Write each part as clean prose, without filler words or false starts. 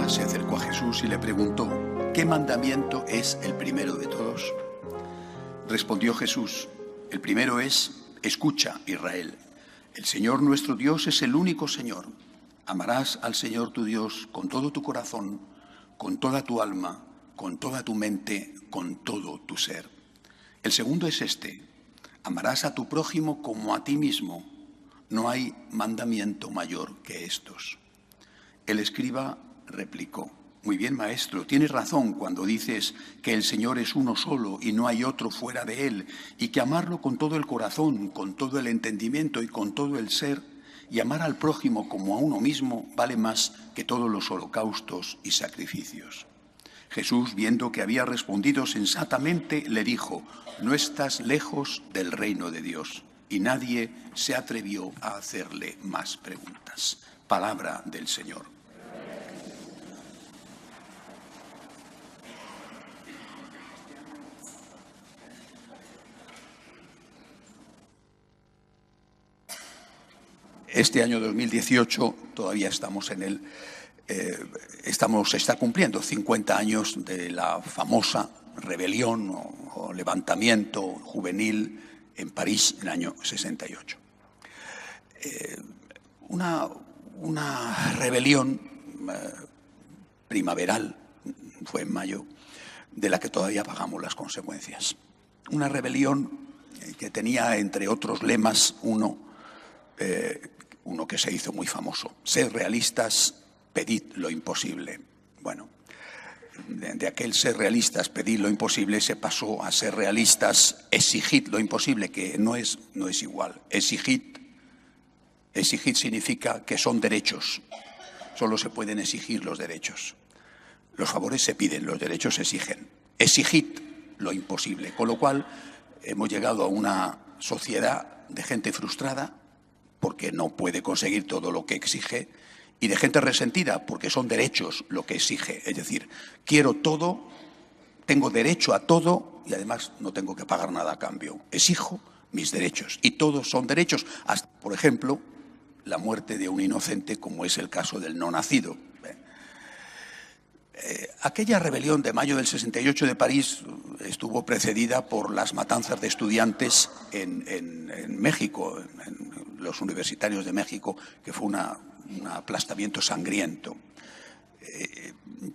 persona se acercó a Jesús y le preguntó: ¿qué mandamiento es el primero de todos? Respondió Jesús: el primero es: escucha, Israel, el Señor nuestro Dios es el único Señor. Amarás al Señor tu Dios con todo tu corazón, con toda tu alma, con toda tu mente, con todo tu ser. El segundo es este: amarás a tu prójimo como a ti mismo. No hay mandamiento mayor que estos. El escriba replicó: muy bien, maestro, tienes razón cuando dices que el Señor es uno solo y no hay otro fuera de Él, y que amarlo con todo el corazón, con todo el entendimiento y con todo el ser, y amar al prójimo como a uno mismo, vale más que todos los holocaustos y sacrificios. Jesús, viendo que había respondido sensatamente, le dijo: no estás lejos del reino de Dios. Y nadie se atrevió a hacerle más preguntas. Palabra del Señor. Este año 2018 todavía estamos en él. Se está cumpliendo 50 años de la famosa rebelión o levantamiento juvenil en París en el año 68. Una rebelión primaveral, fue en mayo, de la que todavía pagamos las consecuencias. Una rebelión que tenía, entre otros lemas, uno que se hizo muy famoso: sed realistas, pedid lo imposible. Bueno, de aquel ser realistas, pedid lo imposible, se pasó a ser realistas, exigid lo imposible, que no es igual. Exigid significa que son derechos. Solo se pueden exigir los derechos. Los favores se piden, los derechos se exigen. Exigid lo imposible. Con lo cual hemos llegado a una sociedad de gente frustrada porque no puede conseguir todo lo que exige, y de gente resentida porque son derechos lo que exige. Es decir, quiero todo, tengo derecho a todo y además no tengo que pagar nada a cambio. Exijo mis derechos y todos son derechos, hasta, por ejemplo, la muerte de un inocente, como es el caso del no nacido. Aquella rebelión de mayo del 68 de París estuvo precedida por las matanzas de estudiantes en México, en los universitarios de México, que fue un aplastamiento sangriento.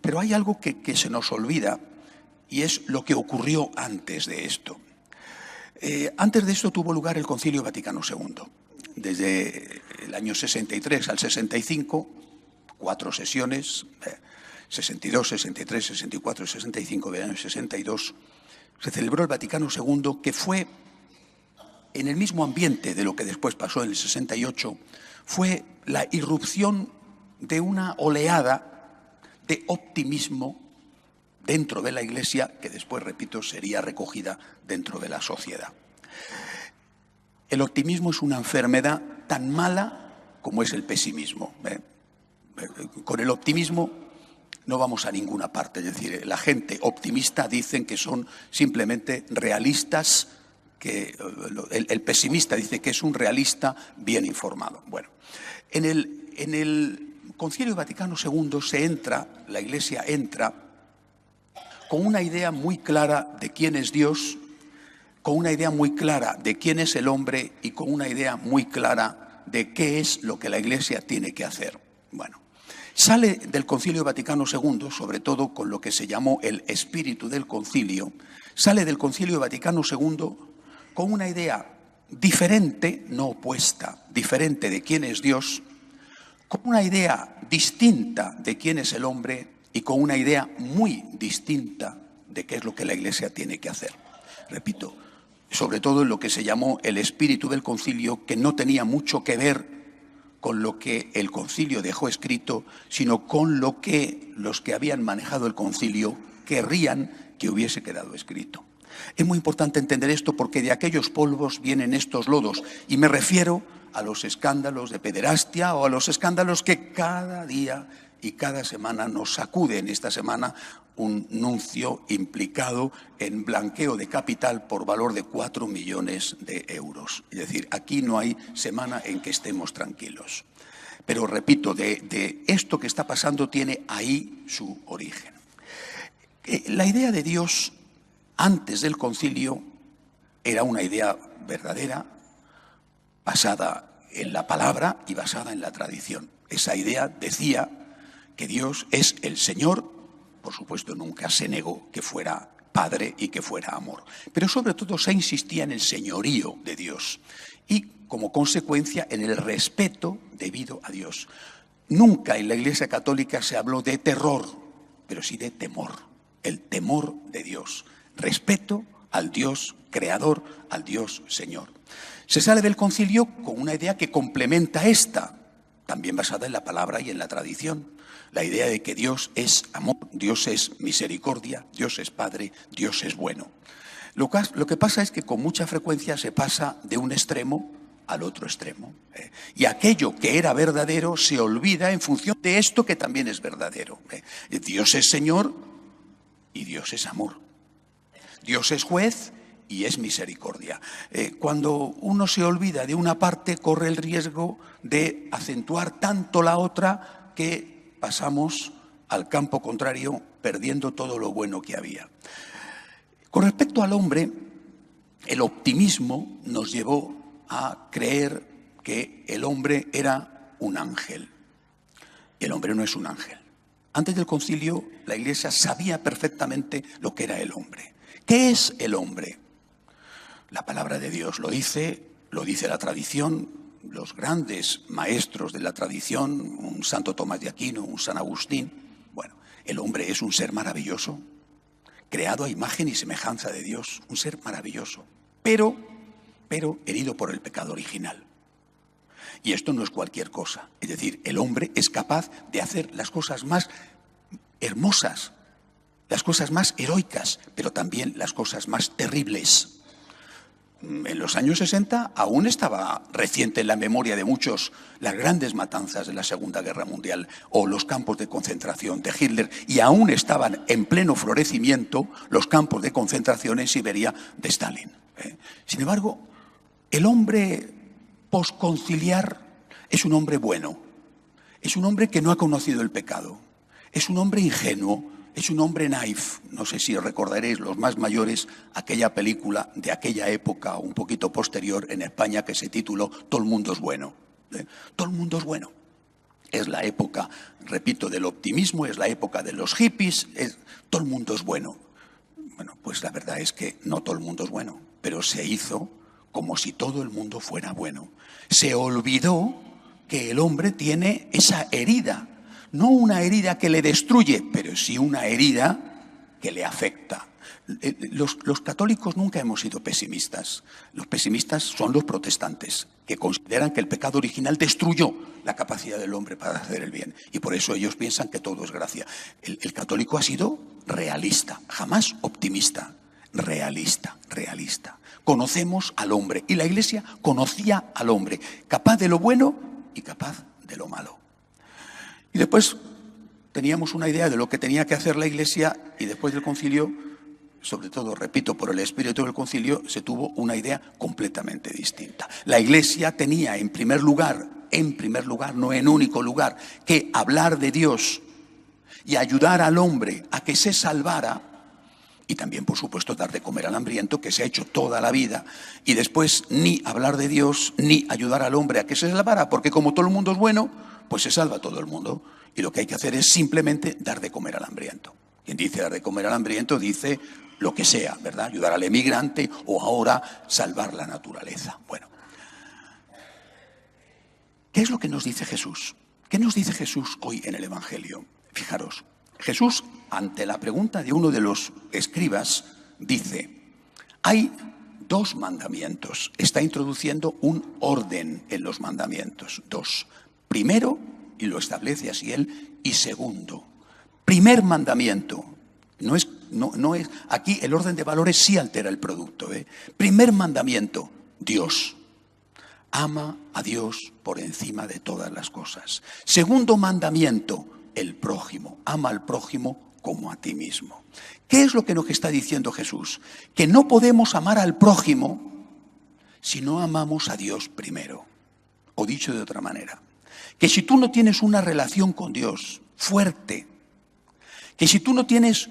Pero hay algo que se nos olvida, y es lo que ocurrió antes de esto. Antes de esto tuvo lugar el Concilio Vaticano II. Desde el año 63 al 65, 4 sesiones, 62, 63, 64 y 65 del año 62, se celebró el Vaticano II, que fue, en el mismo ambiente de lo que después pasó en el 68, fue la irrupción de una oleada de optimismo dentro de la Iglesia, que después, repito, sería recogida dentro de la sociedad. El optimismo es una enfermedad tan mala como es el pesimismo. Con el optimismo no vamos a ninguna parte. Es decir, la gente optimista dicen que son simplemente realistas, que el pesimista dice que es un realista bien informado. Bueno, en el Concilio Vaticano II la Iglesia entra con una idea muy clara de quién es Dios, con una idea muy clara de quién es el hombre y con una idea muy clara de qué es lo que la Iglesia tiene que hacer. Bueno, sale del Concilio Vaticano II, sobre todo con lo que se llamó el espíritu del concilio, sale del Concilio Vaticano II con una idea diferente, no opuesta, diferente de quién es Dios, con una idea distinta de quién es el hombre y con una idea muy distinta de qué es lo que la Iglesia tiene que hacer. Repito, sobre todo en lo que se llamó el espíritu del concilio, que no tenía mucho que ver con lo que el concilio dejó escrito, sino con lo que los que habían manejado el concilio querrían que hubiese quedado escrito. Es muy importante entender esto porque de aquellos polvos vienen estos lodos, y me refiero a los escándalos de pederastia o a los escándalos que cada día y cada semana nos sacuden. Esta semana un nuncio implicado en blanqueo de capital por valor de 4 millones de euros. Es decir, aquí no hay semana en que estemos tranquilos. pero repito, de esto que está pasando tiene ahí su origen. La idea de Dios antes del concilio era una idea verdadera, basada en la palabra y basada en la tradición. Esa idea decía que Dios es el Señor, por supuesto nunca se negó que fuera Padre y que fuera amor, pero sobre todo se insistía en el señorío de Dios y como consecuencia en el respeto debido a Dios. Nunca en la Iglesia Católica se habló de terror, pero sí de temor, el temor de Dios, respeto al Dios creador, al Dios Señor. Se sale del concilio con una idea que complementa esta, también basada en la palabra y en la tradición. La idea de que Dios es amor, Dios es misericordia, Dios es Padre, Dios es bueno. Lo que pasa es que con mucha frecuencia se pasa de un extremo al otro extremo. Y aquello que era verdadero se olvida en función de esto que también es verdadero. Dios es Señor y Dios es amor. Dios es juez y es misericordia. Cuando uno se olvida de una parte, corre el riesgo de acentuar tanto la otra que pasamos al campo contrario, perdiendo todo lo bueno que había. Con respecto al hombre, el optimismo nos llevó a creer que el hombre era un ángel. El hombre no es un ángel. Antes del concilio, la Iglesia sabía perfectamente lo que era el hombre. ¿Qué es el hombre? La palabra de Dios lo dice la tradición, los grandes maestros de la tradición, un Santo Tomás de Aquino, un San Agustín. Bueno, el hombre es un ser maravilloso, creado a imagen y semejanza de Dios, un ser maravilloso, pero herido por el pecado original. Y esto no es cualquier cosa, es decir, el hombre es capaz de hacer las cosas más hermosas, las cosas más heroicas, pero también las cosas más terribles. En los años 60 aún estaba reciente en la memoria de muchos las grandes matanzas de la Segunda Guerra Mundial o los campos de concentración de Hitler, y aún estaban en pleno florecimiento los campos de concentración en Siberia de Stalin. Sin embargo, el hombre posconciliar es un hombre bueno, es un hombre que no ha conocido el pecado, es un hombre ingenuo, es un hombre naif. No sé si recordaréis los más mayores aquella película de aquella época, un poquito posterior en España, que se tituló Todo el mundo es bueno. Todo el mundo es bueno. Es la época, repito, del optimismo, es la época de los hippies, todo el mundo es bueno. Bueno, pues la verdad es que no todo el mundo es bueno, pero se hizo como si todo el mundo fuera bueno. Se olvidó que el hombre tiene esa herida. No una herida que le destruye, pero sí una herida que le afecta. Los católicos nunca hemos sido pesimistas. Los pesimistas son los protestantes, que consideran que el pecado original destruyó la capacidad del hombre para hacer el bien. Y por eso ellos piensan que todo es gracia. El católico ha sido realista, jamás optimista. Realista. Conocemos al hombre. Y la Iglesia conocía al hombre, capaz de lo bueno y capaz de lo malo. Y después teníamos una idea de lo que tenía que hacer la Iglesia, y después del concilio, sobre todo, repito, por el espíritu del concilio, se tuvo una idea completamente distinta. La Iglesia tenía en primer lugar, no en único lugar, que hablar de Dios y ayudar al hombre a que se salvara, y también, por supuesto, dar de comer al hambriento, que se ha hecho toda la vida, y después ni hablar de Dios ni ayudar al hombre a que se salvara, porque como todo el mundo es bueno, pues se salva todo el mundo. Y lo que hay que hacer es simplemente dar de comer al hambriento. Quien dice dar de comer al hambriento dice lo que sea, ¿verdad? Ayudar al emigrante o ahora salvar la naturaleza. Bueno, ¿qué es lo que nos dice Jesús? ¿Qué nos dice Jesús hoy en el Evangelio? Fijaros, Jesús, ante la pregunta de uno de los escribas, dice, hay dos mandamientos. Está introduciendo un orden en los mandamientos. Dos. Primero, y lo establece así él, y segundo. Primer mandamiento. No es, aquí el orden de valores sí altera el producto. Primer mandamiento, Dios. Ama a Dios por encima de todas las cosas. Segundo mandamiento, el prójimo. Ama al prójimo como a ti mismo. ¿Qué es lo que nos está diciendo Jesús? Que no podemos amar al prójimo si no amamos a Dios primero. O dicho de otra manera, que si tú no tienes una relación con Dios fuerte, que si tú no tienes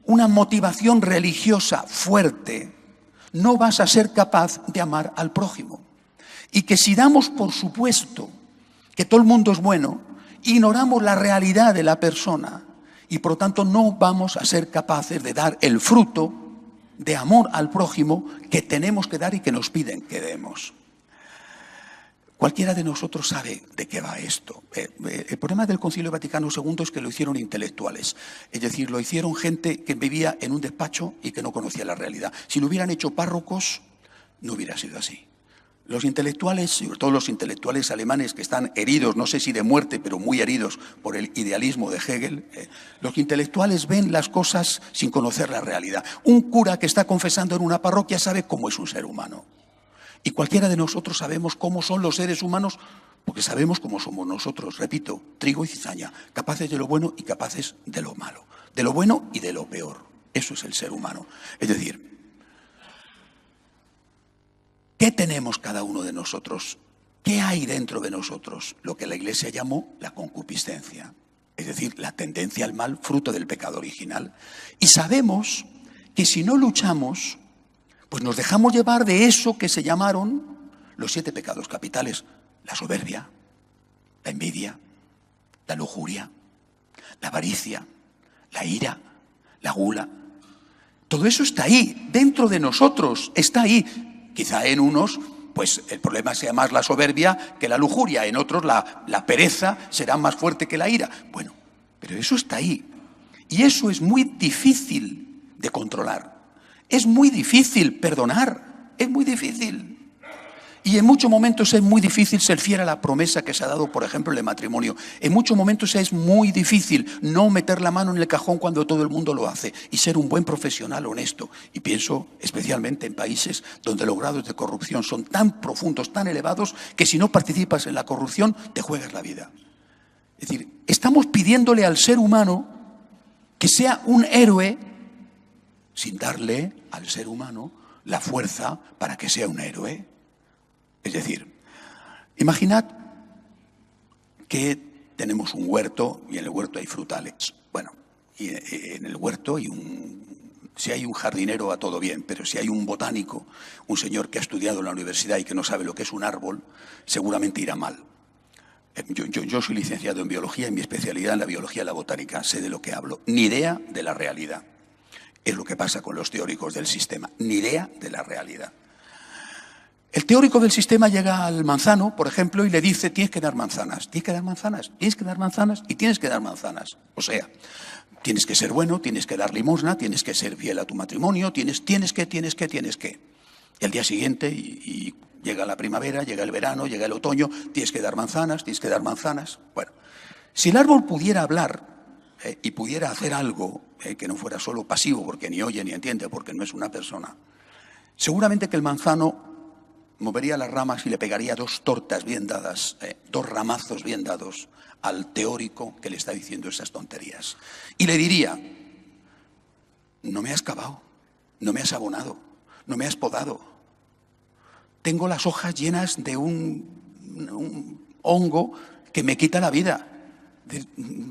una motivación religiosa fuerte, no vas a ser capaz de amar al prójimo. Y que si damos por supuesto que todo el mundo es bueno, ignoramos la realidad de la persona y por lo tanto no vamos a ser capaces de dar el fruto de amor al prójimo que tenemos que dar y que nos piden que demos. Cualquiera de nosotros sabe de qué va esto. El problema del Concilio Vaticano II es que lo hicieron intelectuales. Es decir, lo hicieron gente que vivía en un despacho y que no conocía la realidad. Si lo hubieran hecho párrocos, no hubiera sido así. Los intelectuales, sobre todo los intelectuales alemanes que están heridos, no sé si de muerte, pero muy heridos por el idealismo de Hegel, los intelectuales ven las cosas sin conocer la realidad. Un cura que está confesando en una parroquia sabe cómo es un ser humano. Y cualquiera de nosotros sabemos cómo son los seres humanos, porque sabemos cómo somos nosotros, repito, trigo y cizaña, capaces de lo bueno y capaces de lo malo, de lo bueno y de lo peor. Eso es el ser humano. Es decir, ¿qué tenemos cada uno de nosotros? ¿Qué hay dentro de nosotros? Lo que la Iglesia llamó la concupiscencia, es decir, la tendencia al mal, fruto del pecado original. Y sabemos que si no luchamos, pues nos dejamos llevar de eso que se llamaron los 7 pecados capitales: la soberbia, la envidia, la lujuria, la avaricia, la ira, la gula. Todo eso está ahí, dentro de nosotros, está ahí. Quizá en unos, pues el problema sea más la soberbia que la lujuria, en otros la pereza será más fuerte que la ira. Bueno, pero eso está ahí. Y eso es muy difícil de controlar. Es muy difícil perdonar, es muy difícil. Y en muchos momentos es muy difícil ser fiel a la promesa que se ha dado, por ejemplo, en el matrimonio. En muchos momentos es muy difícil no meter la mano en el cajón cuando todo el mundo lo hace y ser un buen profesional honesto. Y pienso especialmente en países donde los grados de corrupción son tan profundos, tan elevados, que si no participas en la corrupción te juegas la vida. Es decir, estamos pidiéndole al ser humano que sea un héroe sin darle al ser humano la fuerza para que sea un héroe. Es decir, imaginad que tenemos un huerto y en el huerto hay frutales. Bueno, y en el huerto si hay un jardinero va todo bien, pero si hay un botánico, un señor que ha estudiado en la universidad y que no sabe lo que es un árbol, seguramente irá mal. Yo soy licenciado en biología y mi especialidad en la biología y la botánica, sé de lo que hablo, ni idea de la realidad. Es lo que pasa con los teóricos del sistema, ni idea de la realidad. El teórico del sistema llega al manzano, por ejemplo, y le dice: tienes que dar manzanas, tienes que dar manzanas, tienes que dar manzanas y tienes que dar manzanas. O sea, tienes que ser bueno, tienes que dar limosna, tienes que ser fiel a tu matrimonio, tienes que. Y al día siguiente, y llega la primavera, llega el verano, llega el otoño, tienes que dar manzanas, tienes que dar manzanas. Bueno, si el árbol pudiera hablar y pudiera hacer algo que no fuera solo pasivo, porque ni oye ni entiende, porque no es una persona, seguramente que el manzano movería las ramas y le pegaría 2 tortas bien dadas, 2 ramazos bien dados al teórico que le está diciendo esas tonterías. Y le diría: no me has cavado, no me has abonado, no me has podado. Tengo las hojas llenas de un hongo que me quita la vida.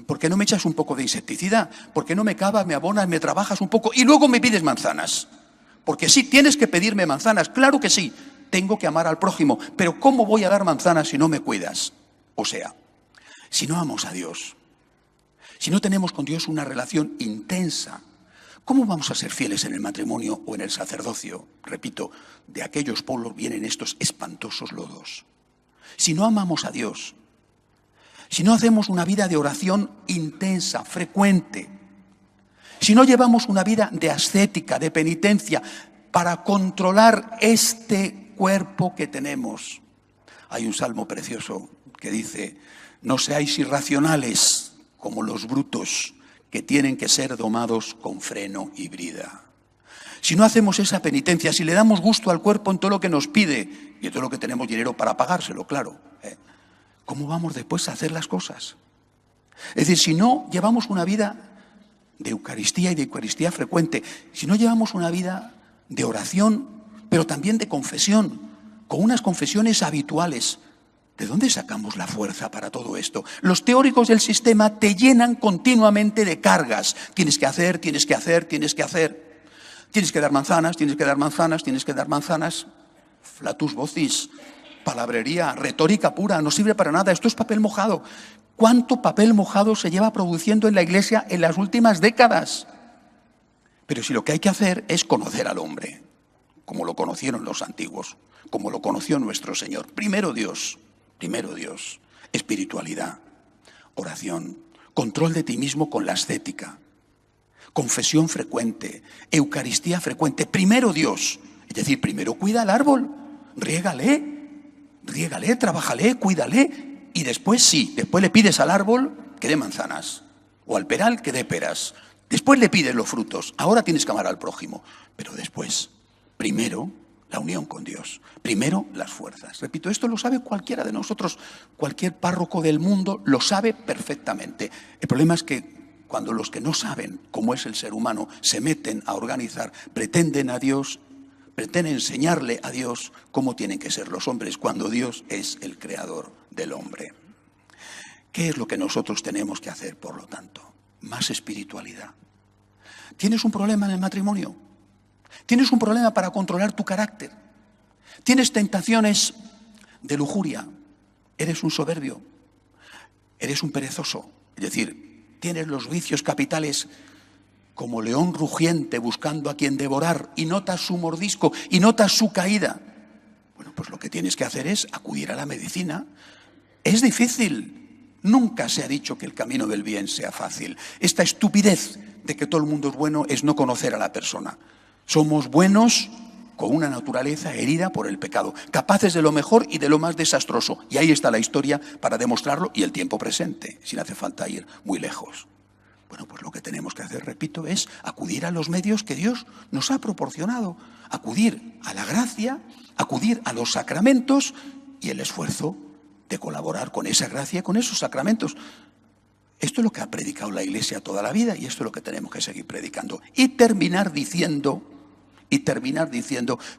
¿Por qué no me echas un poco de insecticida? ¿Por qué no me cavas, me abonas, me trabajas un poco y luego me pides manzanas? Porque sí, tienes que pedirme manzanas, claro que sí. Tengo que amar al prójimo, pero ¿cómo voy a dar manzanas si no me cuidas? O sea, si no amamos a Dios, si no tenemos con Dios una relación intensa, ¿cómo vamos a ser fieles en el matrimonio o en el sacerdocio? Repito, de aquellos pueblos vienen estos espantosos lodos. Si no amamos a Dios, si no hacemos una vida de oración intensa, frecuente, si no llevamos una vida de ascética, de penitencia, para controlar este cuerpo que tenemos. Hay un salmo precioso que dice: no seáis irracionales como los brutos, que tienen que ser domados con freno y brida. Si no hacemos esa penitencia, si le damos gusto al cuerpo en todo lo que nos pide y en todo lo que tenemos dinero para pagárselo, claro, ¿cómo vamos después a hacer las cosas? Es decir, si no llevamos una vida de Eucaristía y de Eucaristía frecuente, si no llevamos una vida de oración, pero también de confesión, con unas confesiones habituales, ¿De dónde sacamos la fuerza para todo esto? Los teóricos del sistema te llenan continuamente de cargas. Tienes que hacer, tienes que hacer, tienes que hacer. Tienes que dar manzanas, tienes que dar manzanas, tienes que dar manzanas. Flatus vocis, palabrería, retórica pura, no sirve para nada. Esto es papel mojado. ¿Cuánto papel mojado se lleva produciendo en la Iglesia en las últimas décadas? Pero si lo que hay que hacer es conocer al hombre, como lo conocieron los antiguos, como lo conoció nuestro Señor. Primero Dios, espiritualidad, oración, control de ti mismo con la ascética, confesión frecuente, Eucaristía frecuente. Primero Dios, es decir, primero cuida el árbol, riégale, trabájale, cuídale, y después después le pides al árbol que dé manzanas, o al peral que dé peras. Después le pides los frutos. Ahora tienes que amar al prójimo, pero después, primero la unión con Dios, primero las fuerzas. Repito, esto lo sabe cualquiera de nosotros, cualquier párroco del mundo lo sabe perfectamente. El problema es que cuando los que no saben cómo es el ser humano se meten a organizar, pretenden enseñarle a Dios cómo tienen que ser los hombres, cuando Dios es el creador del hombre. ¿Qué es lo que nosotros tenemos que hacer, por lo tanto? Más espiritualidad. ¿Tienes un problema en el matrimonio? ¿Tienes un problema para controlar tu carácter? ¿Tienes tentaciones de lujuria? ¿Eres un soberbio? ¿Eres un perezoso? Es decir, ¿tienes los vicios capitales como león rugiente buscando a quien devorar y notas su mordisco y notas su caída? Bueno, pues lo que tienes que hacer es acudir a la medicina. Es difícil. Nunca se ha dicho que el camino del bien sea fácil. Esta estupidez de que todo el mundo es bueno es no conocer a la persona. Somos buenos con una naturaleza herida por el pecado, capaces de lo mejor y de lo más desastroso. Y ahí está la historia para demostrarlo y el tiempo presente, sin hace falta ir muy lejos. Bueno, pues lo que tenemos que hacer, repito, es acudir a los medios que Dios nos ha proporcionado, acudir a la gracia, acudir a los sacramentos y el esfuerzo de colaborar con esa gracia, con esos sacramentos. Esto es lo que ha predicado la Iglesia toda la vida y esto es lo que tenemos que seguir predicando. Y terminar diciendo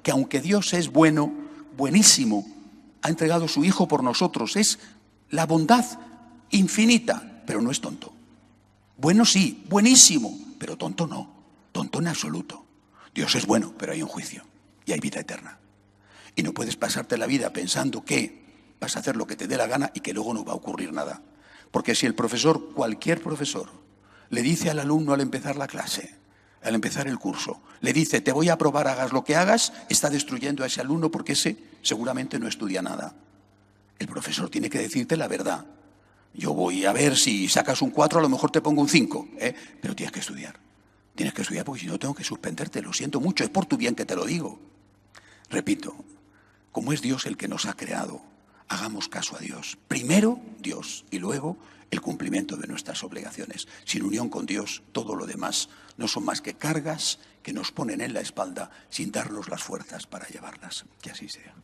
que aunque Dios es bueno, buenísimo, ha entregado su Hijo por nosotros, es la bondad infinita, pero no es tonto. Bueno sí, buenísimo, pero tonto no, tonto en absoluto. Dios es bueno, pero hay un juicio y hay vida eterna. Y no puedes pasarte la vida pensando que vas a hacer lo que te dé la gana y que luego no va a ocurrir nada. Porque si el profesor, cualquier profesor, le dice al alumno al empezar la clase, al empezar el curso, le dice, te voy a aprobar, hagas lo que hagas, está destruyendo a ese alumno porque ese seguramente no estudia nada. El profesor tiene que decirte la verdad. Yo voy a ver si sacas un 4, a lo mejor te pongo un 5, pero tienes que estudiar. Tienes que estudiar porque si no tengo que suspenderte, lo siento mucho, es por tu bien que te lo digo. Repito, como es Dios el que nos ha creado, hagamos caso a Dios. Primero Dios y luego el cumplimiento de nuestras obligaciones. Sin unión con Dios, todo lo demás no son más que cargas que nos ponen en la espalda sin darnos las fuerzas para llevarlas. Que así sea.